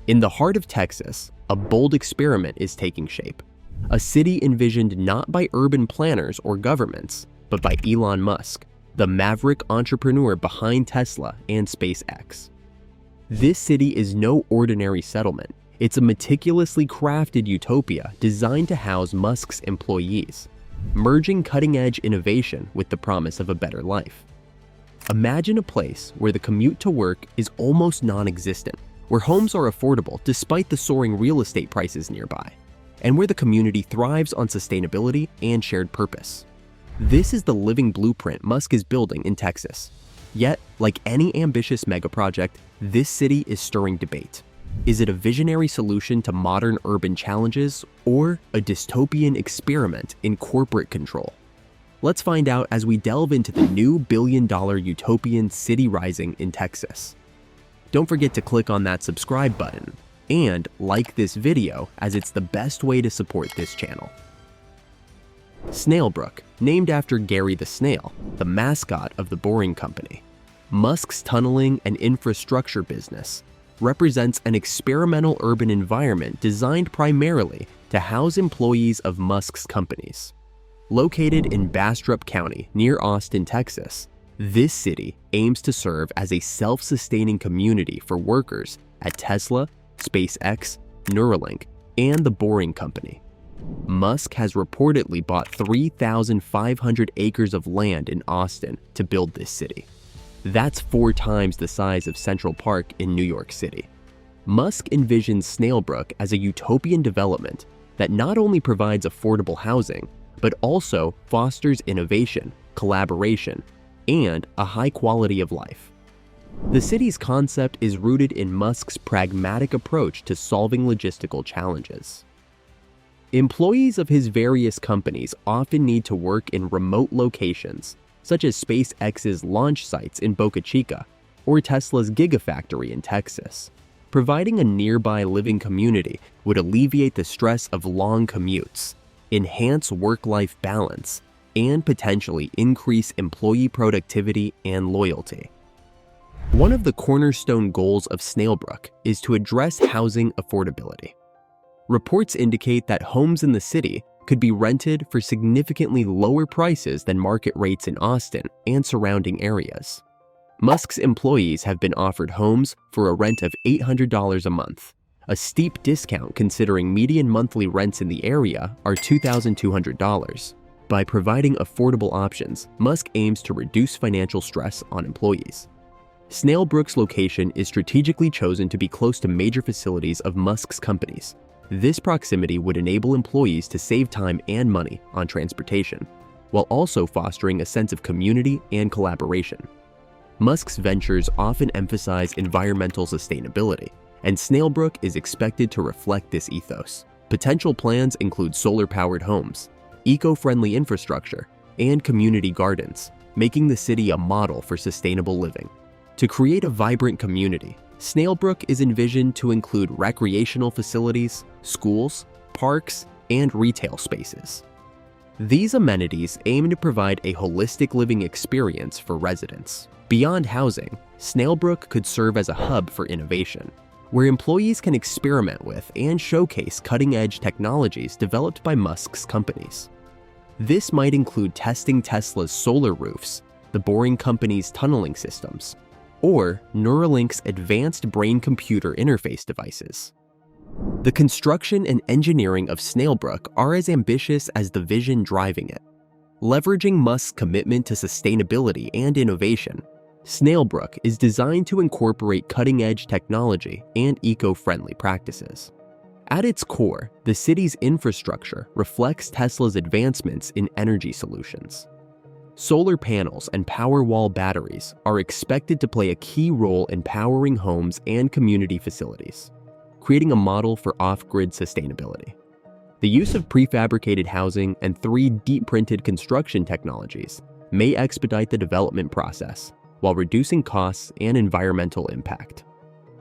In the heart of Texas, a bold experiment is taking shape. A city envisioned not by urban planners or governments, but by Elon Musk, the maverick entrepreneur behind Tesla and SpaceX. This city is no ordinary settlement. It's a meticulously crafted utopia designed to house Musk's employees, merging cutting-edge innovation with the promise of a better life. Imagine a place where the commute to work is almost non-existent, where homes are affordable despite the soaring real estate prices nearby, and where the community thrives on sustainability and shared purpose. This is the living blueprint Musk is building in Texas. Yet, like any ambitious megaproject, this city is stirring debate. Is it a visionary solution to modern urban challenges, or a dystopian experiment in corporate control? Let's find out as we delve into the new billion-dollar utopian city rising in Texas. Don't forget to click on that subscribe button and like this video, as it's the best way to support this channel. Snailbrook, named after Gary the Snail, the mascot of the Boring Company. Musk's tunneling and infrastructure business represents an experimental urban environment designed primarily to house employees of Musk's companies. Located in Bastrop County near Austin, Texas, this city aims to serve as a self-sustaining community for workers at Tesla, SpaceX, Neuralink, and the Boring Company. Musk has reportedly bought 3,500 acres of land in Austin to build this city. That's 4 times the size of Central Park in New York City. Musk envisions Snailbrook as a utopian development that not only provides affordable housing, but also fosters innovation, collaboration, and a high quality of life. The city's concept is rooted in Musk's pragmatic approach to solving logistical challenges. Employees of his various companies often need to work in remote locations, such as SpaceX's launch sites in Boca Chica or Tesla's Gigafactory in Texas. Providing a nearby living community would alleviate the stress of long commutes, enhance work-life balance, and potentially increase employee productivity and loyalty. One of the cornerstone goals of Snailbrook is to address housing affordability. Reports indicate that homes in the city could be rented for significantly lower prices than market rates in Austin and surrounding areas. Musk's employees have been offered homes for a rent of $800 a month, a steep discount considering median monthly rents in the area are $2,200. By providing affordable options, Musk aims to reduce financial stress on employees. Snailbrook's location is strategically chosen to be close to major facilities of Musk's companies. This proximity would enable employees to save time and money on transportation, while also fostering a sense of community and collaboration. Musk's ventures often emphasize environmental sustainability, and Snailbrook is expected to reflect this ethos. Potential plans include solar-powered homes, eco-friendly infrastructure, and community gardens, making the city a model for sustainable living. To create a vibrant community, Snailbrook is envisioned to include recreational facilities, schools, parks, and retail spaces. These amenities aim to provide a holistic living experience for residents. Beyond housing, Snailbrook could serve as a hub for innovation, where employees can experiment with and showcase cutting-edge technologies developed by Musk's companies. This might include testing Tesla's solar roofs, the Boring Company's tunneling systems, or Neuralink's advanced brain-computer interface devices. The construction and engineering of Snailbrook are as ambitious as the vision driving it. Leveraging Musk's commitment to sustainability and innovation, Snailbrook is designed to incorporate cutting-edge technology and eco-friendly practices. At its core, the city's infrastructure reflects Tesla's advancements in energy solutions. Solar panels and Powerwall batteries are expected to play a key role in powering homes and community facilities, creating a model for off-grid sustainability. The use of prefabricated housing and 3D printed construction technologies may expedite the development process while reducing costs and environmental impact.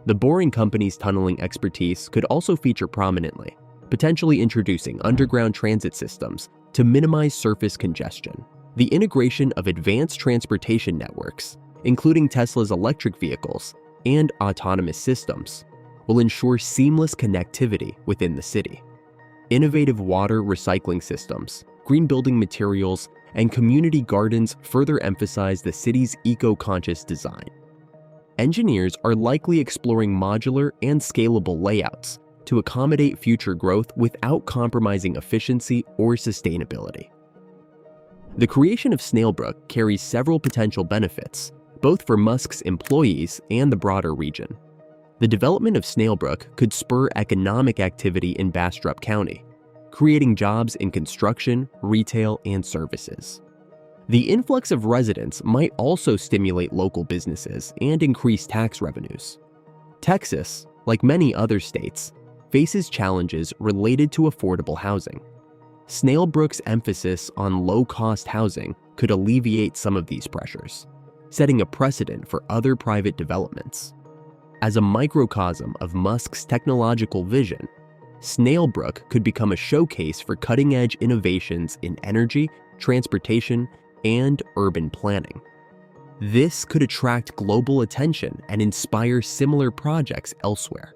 The Boring Company's tunneling expertise could also feature prominently, potentially introducing underground transit systems to minimize surface congestion. The integration of advanced transportation networks, including Tesla's electric vehicles and autonomous systems, will ensure seamless connectivity within the city. Innovative water recycling systems, green building materials, and community gardens further emphasize the city's eco-conscious design. Engineers are likely exploring modular and scalable layouts to accommodate future growth without compromising efficiency or sustainability. The creation of Snailbrook carries several potential benefits, both for Musk's employees and the broader region. The development of Snailbrook could spur economic activity in Bastrop County, creating jobs in construction, retail, and services. The influx of residents might also stimulate local businesses and increase tax revenues. Texas, like many other states, faces challenges related to affordable housing. Snailbrook's emphasis on low-cost housing could alleviate some of these pressures, setting a precedent for other private developments. As a microcosm of Musk's technological vision, Snailbrook could become a showcase for cutting-edge innovations in energy, transportation, and urban planning. This could attract global attention and inspire similar projects elsewhere.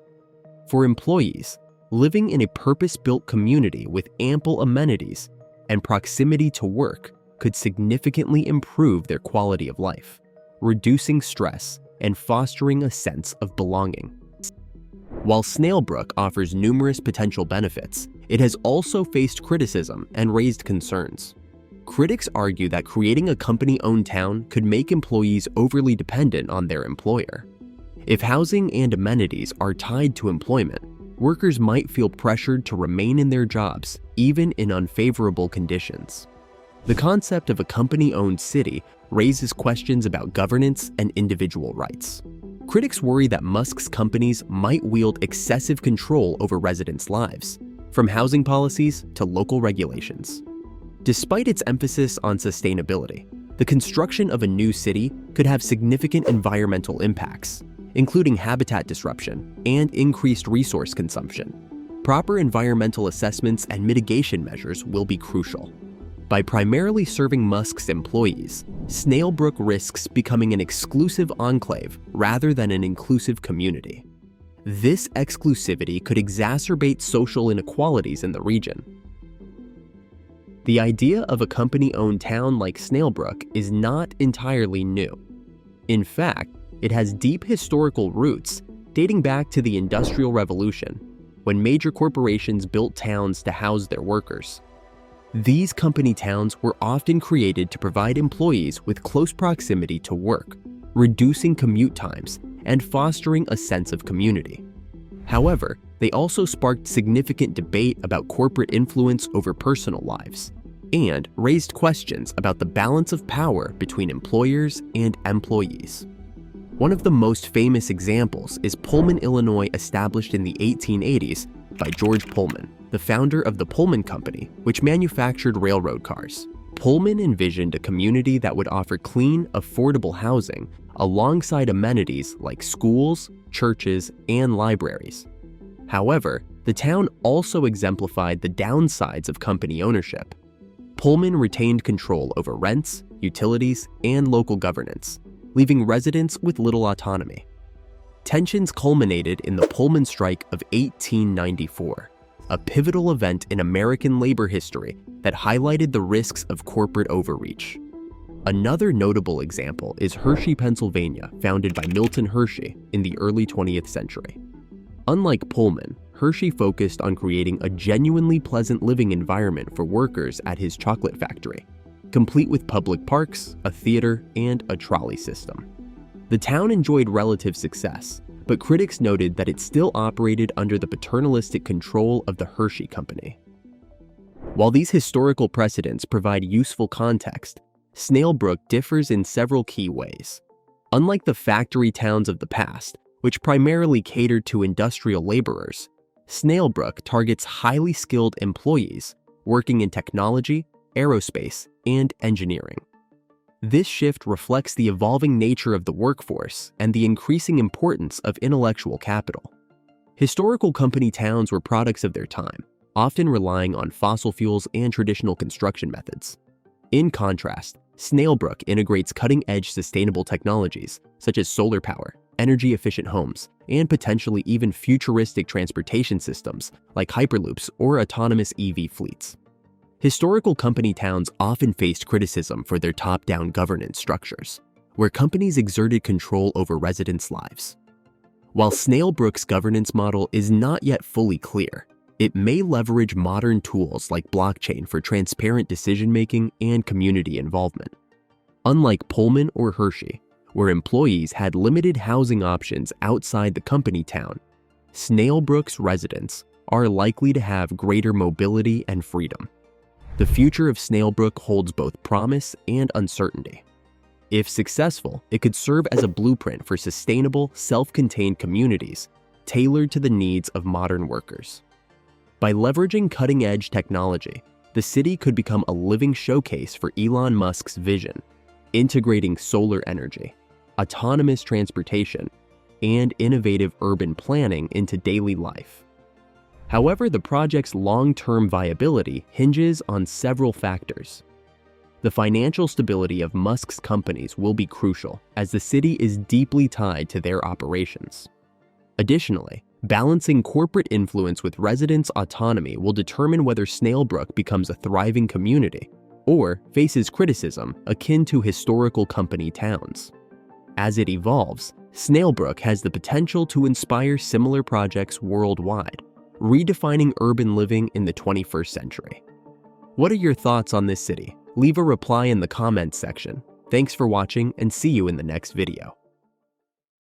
For employees, living in a purpose-built community with ample amenities and proximity to work could significantly improve their quality of life, reducing stress and fostering a sense of belonging. While Snailbrook offers numerous potential benefits, it has also faced criticism and raised concerns. Critics argue that creating a company-owned town could make employees overly dependent on their employer. If housing and amenities are tied to employment, workers might feel pressured to remain in their jobs, even in unfavorable conditions. The concept of a company-owned city raises questions about governance and individual rights. Critics worry that Musk's companies might wield excessive control over residents' lives, from housing policies to local regulations. Despite its emphasis on sustainability, the construction of a new city could have significant environmental impacts, including habitat disruption and increased resource consumption. Proper environmental assessments and mitigation measures will be crucial. By primarily serving Musk's employees, Snailbrook risks becoming an exclusive enclave rather than an inclusive community. This exclusivity could exacerbate social inequalities in the region. The idea of a company-owned town like Snailbrook is not entirely new. In fact, it has deep historical roots dating back to the Industrial Revolution, when major corporations built towns to house their workers. These company towns were often created to provide employees with close proximity to work, reducing commute times and fostering a sense of community. However, they also sparked significant debate about corporate influence over personal lives and raised questions about the balance of power between employers and employees. One of the most famous examples is Pullman, Illinois, established in the 1880s by George Pullman, the founder of the Pullman Company, which manufactured railroad cars. Pullman envisioned a community that would offer clean, affordable housing alongside amenities like schools, churches, and libraries. However, the town also exemplified the downsides of company ownership. Pullman retained control over rents, utilities, and local governance, leaving residents with little autonomy. Tensions culminated in the Pullman Strike of 1894, a pivotal event in American labor history that highlighted the risks of corporate overreach. Another notable example is Hershey, Pennsylvania, founded by Milton Hershey in the early 20th century. Unlike Pullman, Hershey focused on creating a genuinely pleasant living environment for workers at his chocolate factory, complete with public parks, a theater, and a trolley system. The town enjoyed relative success, but critics noted that it still operated under the paternalistic control of the Hershey Company. While these historical precedents provide useful context, Snailbrook differs in several key ways. Unlike the factory towns of the past, which primarily catered to industrial laborers, Snailbrook targets highly skilled employees working in technology, aerospace, and engineering. This shift reflects the evolving nature of the workforce and the increasing importance of intellectual capital. Historical company towns were products of their time, often relying on fossil fuels and traditional construction methods. In contrast, Snailbrook integrates cutting-edge sustainable technologies such as solar power, energy-efficient homes, and potentially even futuristic transportation systems like hyperloops or autonomous EV fleets. Historical company towns often faced criticism for their top-down governance structures, where companies exerted control over residents' lives. While Snailbrook's governance model is not yet fully clear, it may leverage modern tools like blockchain for transparent decision-making and community involvement. Unlike Pullman or Hershey, where employees had limited housing options outside the company town, Snailbrook's residents are likely to have greater mobility and freedom. The future of Snailbrook holds both promise and uncertainty. If successful, it could serve as a blueprint for sustainable, self-contained communities tailored to the needs of modern workers. By leveraging cutting-edge technology, the city could become a living showcase for Elon Musk's vision, integrating solar energy, autonomous transportation, and innovative urban planning into daily life. However, the project's long-term viability hinges on several factors. The financial stability of Musk's companies will be crucial, as the city is deeply tied to their operations. Additionally, balancing corporate influence with residents' autonomy will determine whether Snailbrook becomes a thriving community or faces criticism akin to historical company towns. As it evolves, Snailbrook has the potential to inspire similar projects worldwide, redefining urban living in the 21st century. What are your thoughts on this city? Leave a reply in the comments section. Thanks for watching and see you in the next video.